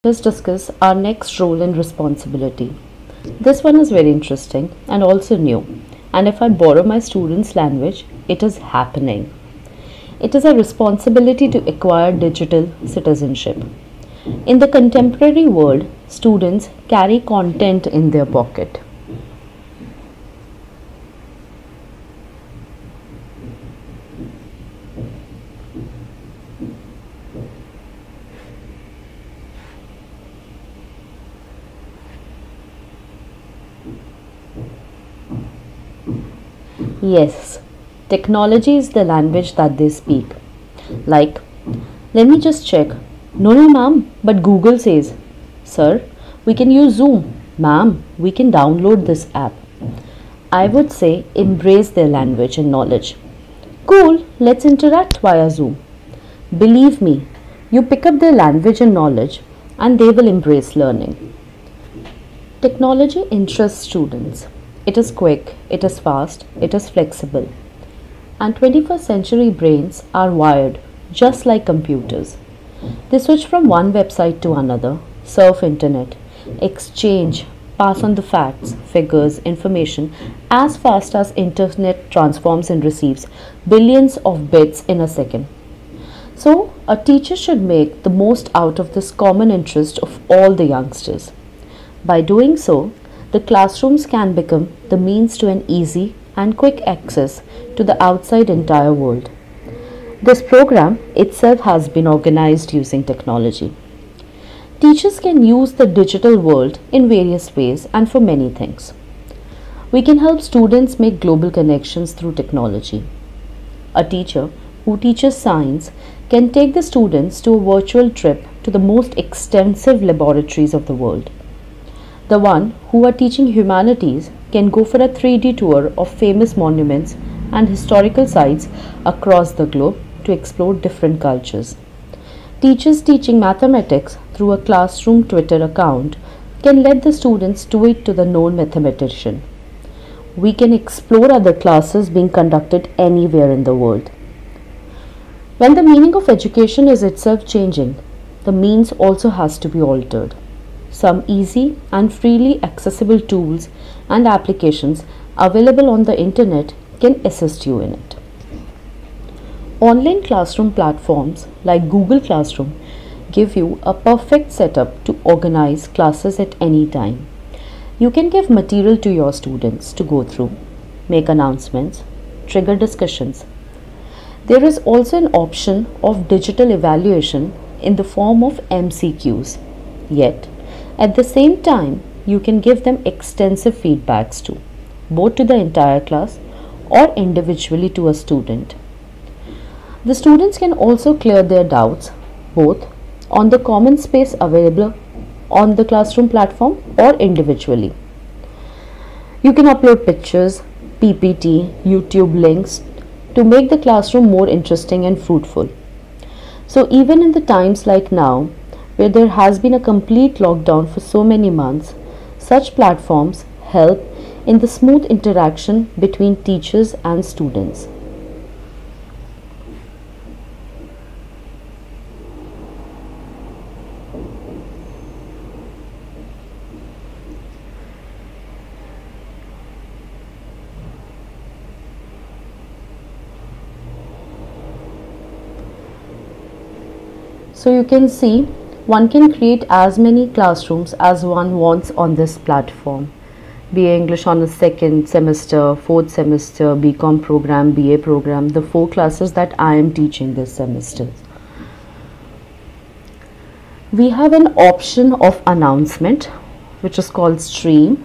Let's discuss our next role and responsibility. This one is very interesting and also new. And if I borrow my students' language, it is happening. It is a responsibility to acquire digital citizenship. In the contemporary world, students carry content in their pocket. Yes, technology is the language that they speak. Like, let me just check. No, no, ma'am, but Google says, sir, we can use Zoom. Ma'am, we can download this app. I would say embrace their language and knowledge. Cool, let's interact via Zoom. Believe me, you pick up their language and knowledge, and they will embrace learning. Technology interests students. It is quick, it is fast, it is flexible. And 21st century brains are wired just like computers. They switch from one website to another, surf internet, exchange, pass on the facts, figures, information as fast as internet transforms and receives billions of bits in a second. So, a teacher should make the most out of this common interest of all the youngsters. By doing so, the classrooms can become the means to an easy and quick access to the outside entire world. This program itself has been organized using technology. Teachers can use the digital world in various ways and for many things. We can help students make global connections through technology. A teacher who teaches science can take the students to a virtual trip to the most extensive laboratories of the world. The one who are teaching humanities can go for a 3D tour of famous monuments and historical sites across the globe to explore different cultures. Teachers teaching mathematics through a classroom Twitter account can let the students tweet to the known mathematician. We can explore other classes being conducted anywhere in the world. When the meaning of education is itself changing, the means also has to be altered. Some easy and freely accessible tools and applications available on the internet can assist you in it. Online classroom platforms like Google Classroom give you a perfect setup to organize classes at any time. You can give material to your students to go through, make announcements, trigger discussions. There is also an option of digital evaluation in the form of MCQs. Yet, at the same time, you can give them extensive feedbacks too, both to the entire class or individually to a student. The students can also clear their doubts both on the common space available on the classroom platform or individually. You can upload pictures, PPT, YouTube links to make the classroom more interesting and fruitful. So even in the times like now, where there has been a complete lockdown for so many months, such platforms help in the smooth interaction between teachers and students. So you can see one can create as many classrooms as one wants on this platform. BA English on the second semester, fourth semester, BCom program, BA program, the 4 classes that I am teaching this semester. We have an option of announcement which is called stream.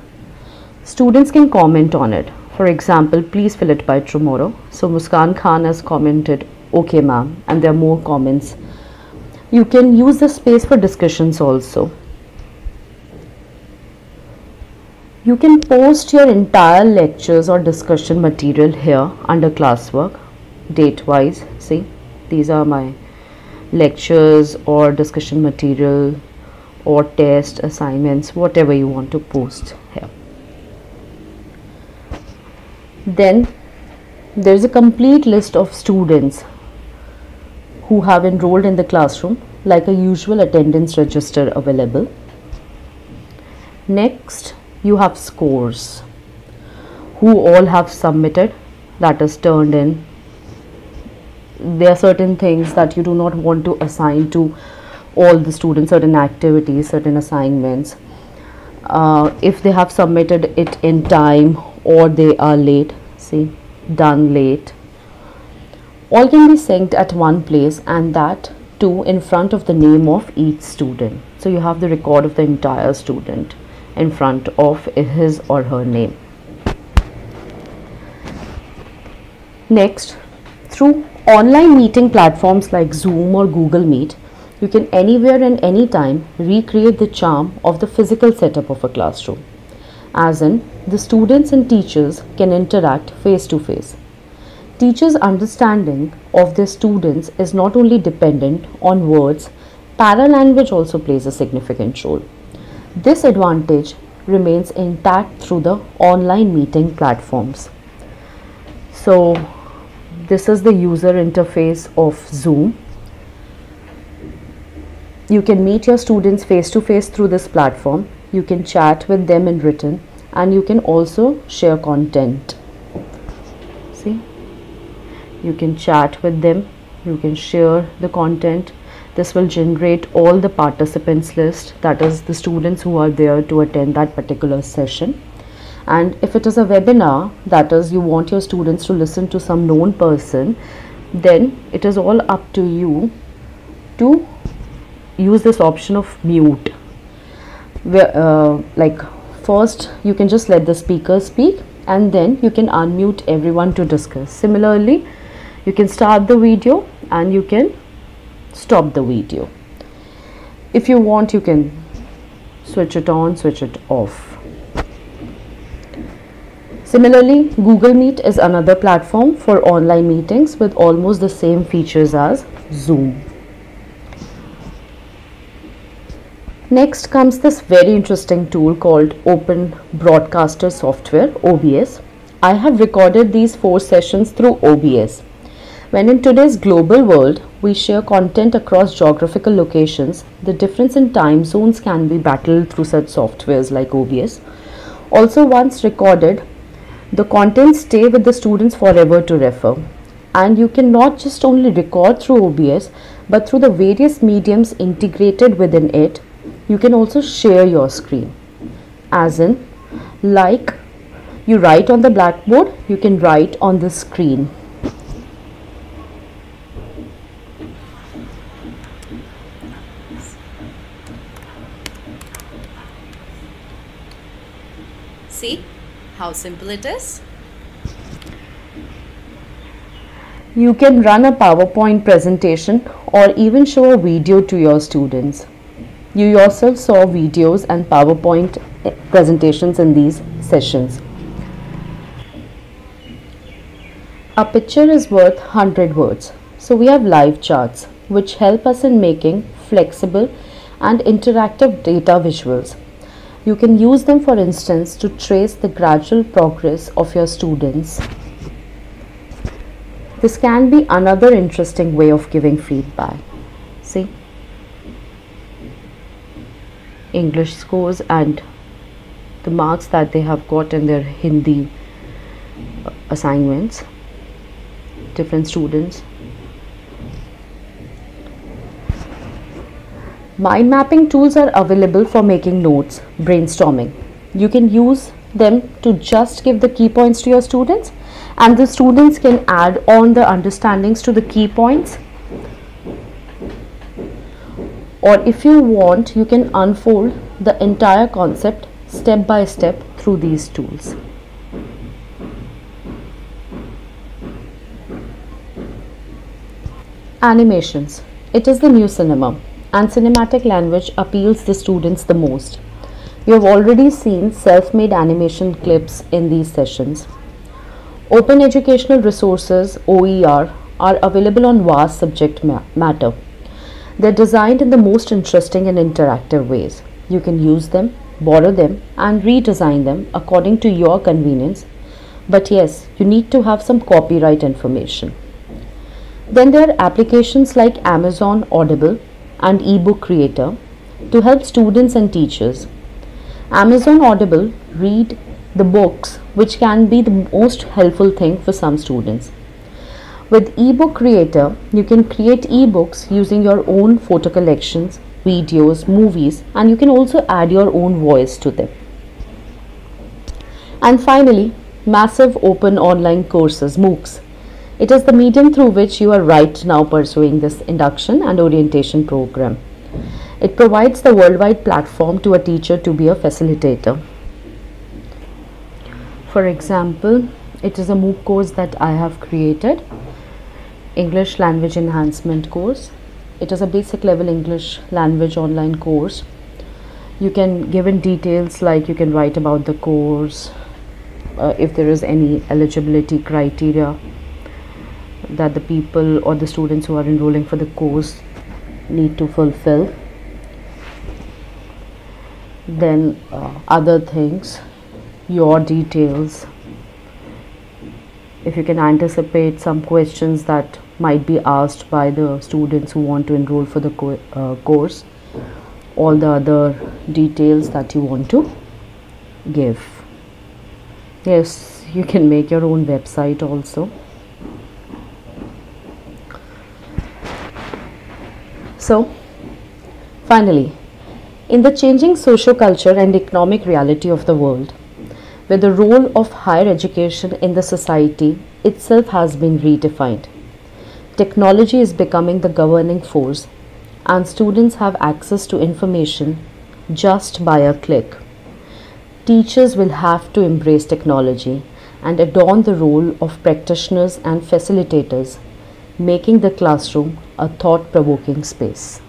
Students can comment on it. For example, please fill it by tomorrow. So Muskan Khan has commented, okay ma'am, and there are more comments. You can use the space for discussions also. You can post your entire lectures or discussion material here under classwork, date wise. See, these are my lectures or discussion material or test assignments, whatever you want to post here. Then there is a complete list of students who have enrolled in the classroom like a usual attendance register available. Next, you have scores, who all have submitted, that is turned in. There are certain things that you do not want to assign to all the students, certain activities, certain assignments. If they have submitted it in time or they are late, see, done late, all can be synced at one place, and that too in front of the name of each student. So you have the record of the entire student in front of his or her name. Next, through online meeting platforms like Zoom or Google Meet, you can anywhere and anytime recreate the charm of the physical setup of a classroom, as in the students and teachers can interact face to face. Teachers' understanding of their students is not only dependent on words, paralanguage also plays a significant role. This advantage remains intact through the online meeting platforms. So, this is the user interface of Zoom. You can meet your students face to face through this platform. You can chat with them in written, and you can also share content. See? You can chat with them, you can share the content. This will generate all the participants list, that is the students who are there to attend that particular session. And if it is a webinar, that is you want your students to listen to some known person, then it is all up to you to use this option of mute, where like first you can just let the speaker speak, and then you can unmute everyone to discuss. Similarly, you can start the video and you can stop the video. If you want, you can switch it on, switch it off. Similarly, Google Meet is another platform for online meetings with almost the same features as Zoom. Next comes this very interesting tool called Open Broadcaster Software, OBS. I have recorded these 4 sessions through OBS. When in today's global world, we share content across geographical locations, the difference in time zones can be battled through such softwares like OBS. Also, once recorded, the content stay with the students forever to refer. And you can not just only record through OBS, but through the various mediums integrated within it, you can also share your screen. As in, like you write on the blackboard, you can write on the screen. See how simple it is? You can run a PowerPoint presentation or even show a video to your students. You yourself saw videos and PowerPoint presentations in these sessions. A picture is worth 100 words. So we have live charts which help us in making flexible and interactive data visuals. You can use them, for instance, to trace the gradual progress of your students. This can be another interesting way of giving feedback. See? English scores and the marks that they have got in their Hindi assignments, different students. Mind mapping tools are available for making notes, brainstorming. You can use them to just give the key points to your students, and the students can add on the understandings to the key points. Or if you want, you can unfold the entire concept step by step through these tools. Animations. It is the new cinema, and cinematic language appeals the students the most. You have already seen self-made animation clips in these sessions. Open Educational Resources, OER, are available on vast subject matter. They're designed in the most interesting and interactive ways. You can use them, borrow them, and redesign them according to your convenience. But yes, you need to have some copyright information. Then there are applications like Amazon Audible, and ebook creator to help students and teachers. Amazon Audible read the books, which can be the most helpful thing for some students. With ebook creator, you can create ebooks using your own photo collections, videos, movies, and you can also add your own voice to them. And finally, massive open online courses, MOOCs. It is the medium through which you are right now pursuing this induction and orientation program. It provides the worldwide platform to a teacher to be a facilitator. For example, it is a MOOC course that I have created, English Language Enhancement course. It is a basic level English language online course. You can give in details like you can write about the course, if there is any eligibility criteria that the people or the students who are enrolling for the course need to fulfill. Then other things, your details, if you can anticipate some questions that might be asked by the students who want to enroll for the course, all the other details that you want to give. Yes, you can make your own website also. So finally, in the changing socio-culture and economic reality of the world, where the role of higher education in the society itself has been redefined, technology is becoming the governing force and students have access to information just by a click. Teachers will have to embrace technology and adorn the role of practitioners and facilitators, making the classroom a thought-provoking space.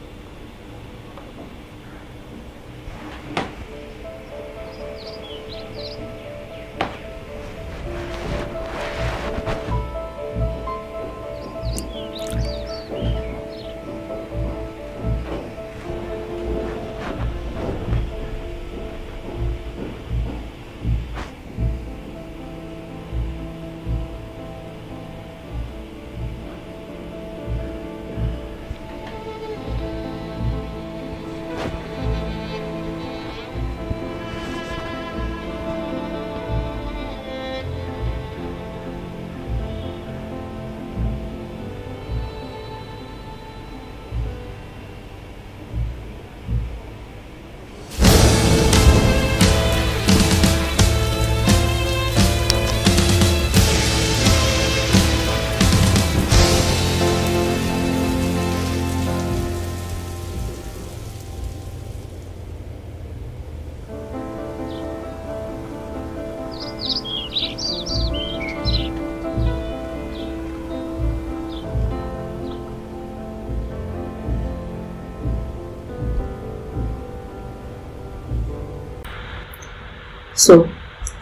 So,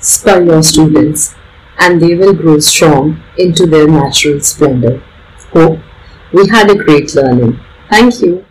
spur your students and they will grow strong into their natural splendor. Hope we had a great learning. Thank you.